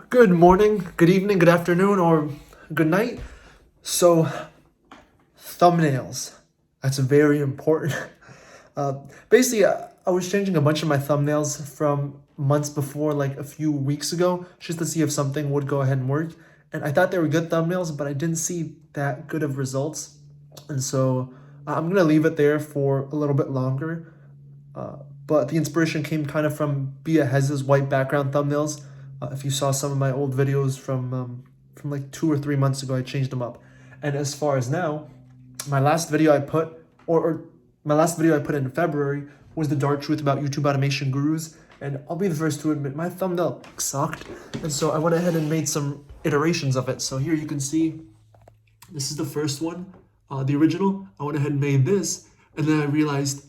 Good morning, good evening, good afternoon, or good night. So, thumbnails. That's very important. I was changing a bunch of my thumbnails from months before, like a few weeks ago, just to see if something would go ahead and work. And I thought they were good thumbnails, but I didn't see that good of results. And so I'm gonna leave it there for a little bit longer. But the inspiration came kind of from Bia Hez's white background thumbnails. If you saw some of my old videos from like 2 or 3 months ago, I changed them up. And as far as now, my last video I put, or my last video I put in February was the dark truth about YouTube automation gurus. And I'll be the first to admit my thumbnail sucked. And so I went ahead and made some iterations of it. So here you can see, this is the first one, the original. I went ahead and made this. And then I realized,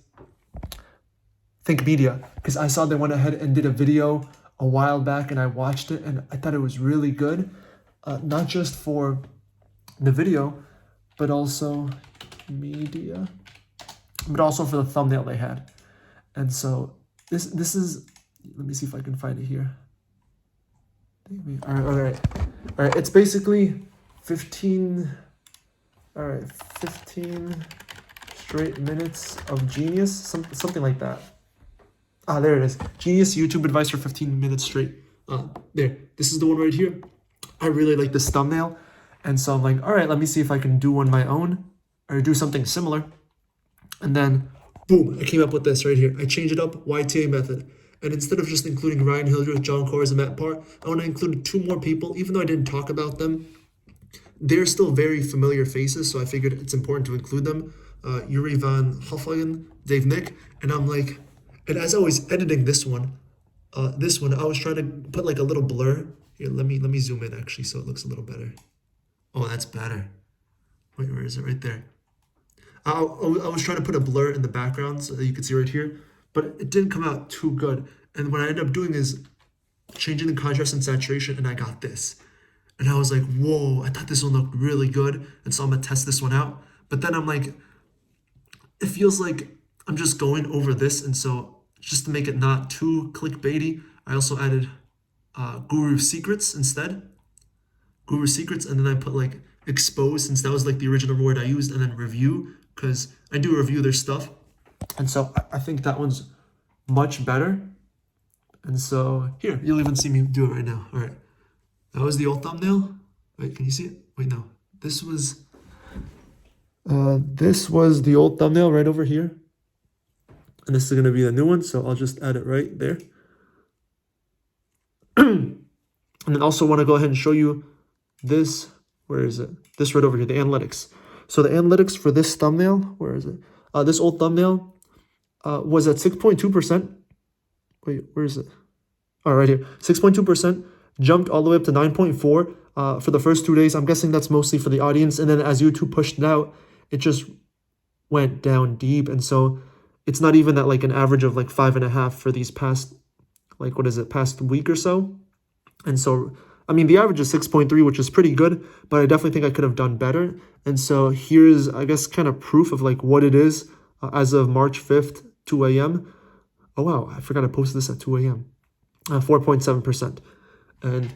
Think Media, because I saw they went ahead and did a video a while back and I watched it and I thought it was really good. Not just for the video, but also media, but also for the thumbnail they had. And so this is, let me see if I can find it here. All right. It's basically 15 straight minutes of genius, something like that. There it is. Genius YouTube advice for 15 minutes straight. There. This is the one right here. I really like this thumbnail. And so I'm like, all right, let me see if I can do one my own or do something similar. And then, boom, I came up with this right here. I changed it up, YTA method. And instead of just including Ryan Hildreth, John Kors, and Matt Parr, I want to include 2 more people, even though I didn't talk about them. They're still very familiar faces, so I figured it's important to include them. Yuri Van Hoflagen, Dave Nick, and I'm like, and as I was editing this one, I was trying to put like a little blur. Here, let me zoom in actually so it looks a little better. Oh, that's better. Wait, where is it? Right there. I was trying to put a blur in the background so that you could see right here, but it didn't come out too good. And what I ended up doing is changing the contrast and saturation, and I got this. And I was like, whoa, I thought this one looked really good. And so I'm gonna test this one out. But then I'm like, it feels like I'm just going over this. And so just to make it not too clickbaity, I also added Guru Secrets instead. Guru Secrets, and then I put like expose, since that was like the original word I used, and then review, because I do review their stuff. And so I think that one's much better. And so here, you'll even see me do it right now. All right. That was the old thumbnail. Wait, can you see it? Wait, no. This was the old thumbnail right over here. And this is going to be the new one, so I'll just add it right there. And then also want to go ahead and show you this. Where is it? This right over here, the analytics. So the analytics for this thumbnail, where is it? This old thumbnail was at 6.2%. Wait, where is it? Oh, right here. 6.2%. Jumped all the way up to 9.4 for the first 2 days. I'm guessing that's mostly for the audience. And then as YouTube pushed it out, it just went down deep. And so it's not even at like an average of like 5.5 for these past, like, past week or so. And so, I mean, the average is 6.3, which is pretty good, but I definitely think I could have done better. And so here's, I guess, kind of proof of like what it is as of March 5th, 2 a.m. Oh, wow, I forgot I posted this at 2 a.m. 4.7%. And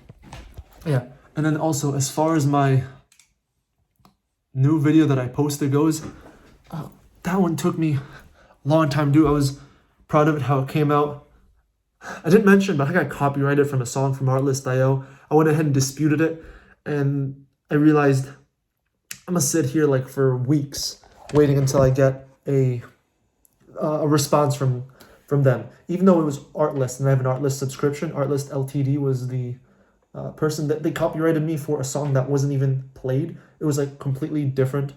yeah, and then also as far as my new video that I posted goes, that one took me a long time to do. I was proud of it, how it came out. I didn't mention, but I got copyrighted from a song from Artlist.io. I went ahead and disputed it, and I realized I'm gonna sit here like for weeks waiting until I get a response from them. Even though it was Artlist and I have an Artlist subscription, Artlist Ltd was the person that they copyrighted me for a song that wasn't even played. It was like completely different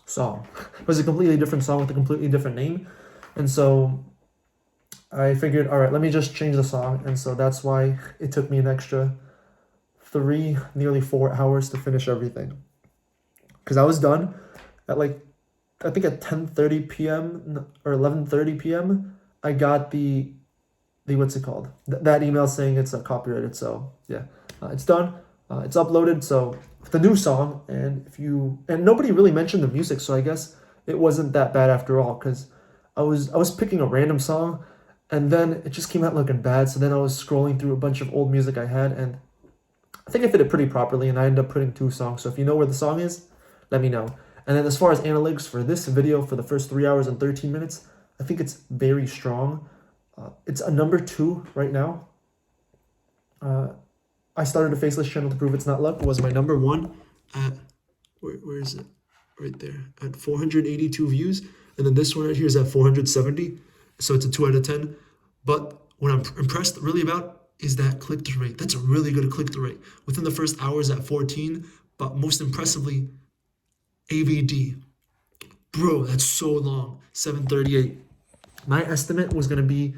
song. It was a completely different song with a completely different name. And so I figured, all right, let me just change the song. And so that's why it took me an extra 3, nearly 4 hours to finish everything. Because I was done at like, I think at 10:30 p.m. or 11:30 p.m. I got the what's it called? That email saying it's copyrighted. So yeah, it's done. It's uploaded. So the new song, and nobody really mentioned the music, so I guess it wasn't that bad after all. Because I was picking a random song, And then it just came out looking bad. So then I was scrolling through a bunch of old music I had, and I think I fit it pretty properly, and I ended up putting 2 songs. So if you know where the song is, let me know. And then as far as analytics for this video for the first 3 hours and 13 minutes, I think it's very strong. It's a number 2 right now. I started a Faceless channel to prove it's not luck. It was my number 1 at, where is it? Right there, at 482 views. And then this one right here is at 470. So it's a 2 out of 10. But what I'm impressed really about is that click-through rate. That's a really good click-through rate. Within the first hours at 14, but most impressively, AVD. Bro, that's so long. 738. My estimate was going to be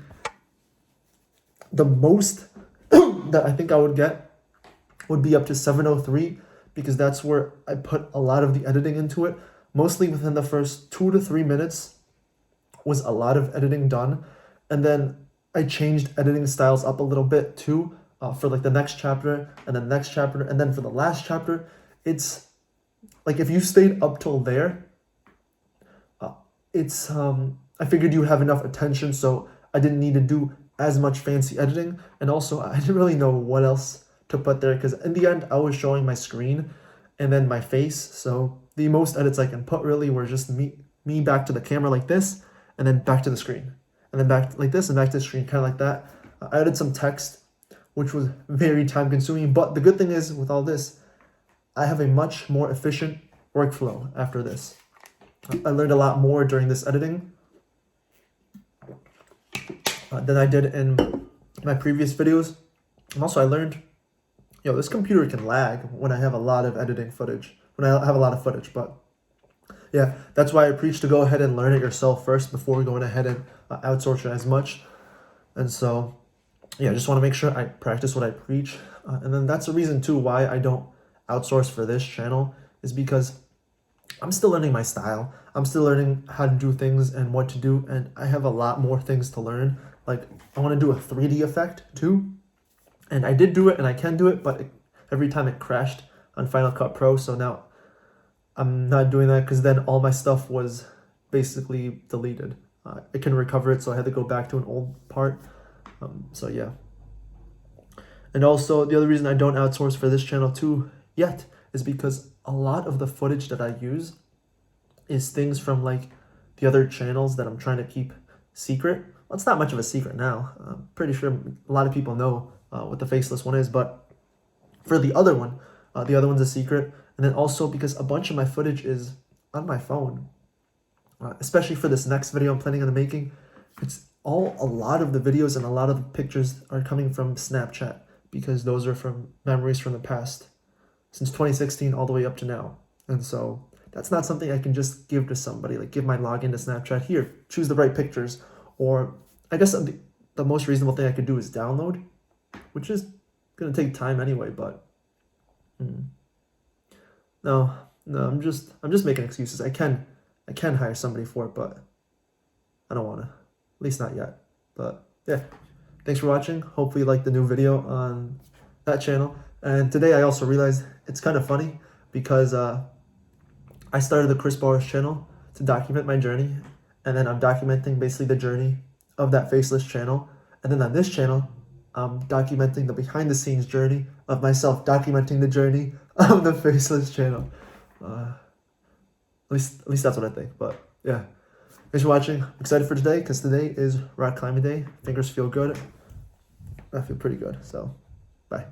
the most that I think I would get would be up to 703, because that's where I put a lot of the editing into it. Mostly within the first 2 to 3 minutes was a lot of editing done. And then I changed editing styles up a little bit too, for like the next chapter and then the next chapter. And then for the last chapter, it's like if you stayed up till there, I figured you would have enough attention, so I didn't need to do as much fancy editing. And also I didn't really know what else to put there, because in the end I was showing my screen and then my face. So the most edits I can put really were just me back to the camera like this, and then back to the screen, and then back like this and back to the screen, kind of like that. I added some text, which was very time consuming, but the good thing is with all this, I have a much more efficient workflow after this. I learned a lot more during this editing than I did in my previous videos. And also I learned, this computer can lag when I have a lot of editing footage, when I have a lot of footage. But yeah, that's why I preach to go ahead and learn it yourself first before going ahead and outsource it as much. And so, yeah, I just want to make sure I practice what I preach. And then that's the reason too why I don't outsource for this channel, is because I'm still learning my style. I'm still learning how to do things and what to do. And I have a lot more things to learn. Like I want to do a 3D effect too. And I did do it and I can do it, but every time it crashed on Final Cut Pro. So now I'm not doing that, because then all my stuff was basically deleted. I can recover it, so I had to go back to an old part. So yeah. And also the other reason I don't outsource for this channel too yet is because a lot of the footage that I use is things from like the other channels that I'm trying to keep secret. Well, it's not much of a secret now. I'm pretty sure a lot of people know what the Faceless one is, but for the other one's a secret. And then also because a bunch of my footage is on my phone, especially for this next video I'm planning on making, a lot of the videos and a lot of the pictures are coming from Snapchat, because those are from memories from the past, since 2016 all the way up to now. And so that's not something I can just give to somebody, like give my login to Snapchat, here, choose the right pictures. Or I guess the most reasonable thing I could do is download, which is gonna take time anyway. But no, I'm just making excuses. I can hire somebody for it, but I don't want to, at least not yet. But yeah, thanks for watching. Hopefully you liked the new video on that channel. And today I also realized it's kind of funny, because I started the Chris Bars channel to document my journey, and then I'm documenting basically the journey of that Faceless channel. And then on this channel, I'm documenting the behind the scenes journey of myself, documenting the journey of the Faceless channel. At least that's what I think. But yeah, thanks for watching. I'm excited for today, because today is rock climbing day. Fingers feel good. I feel pretty good. So bye.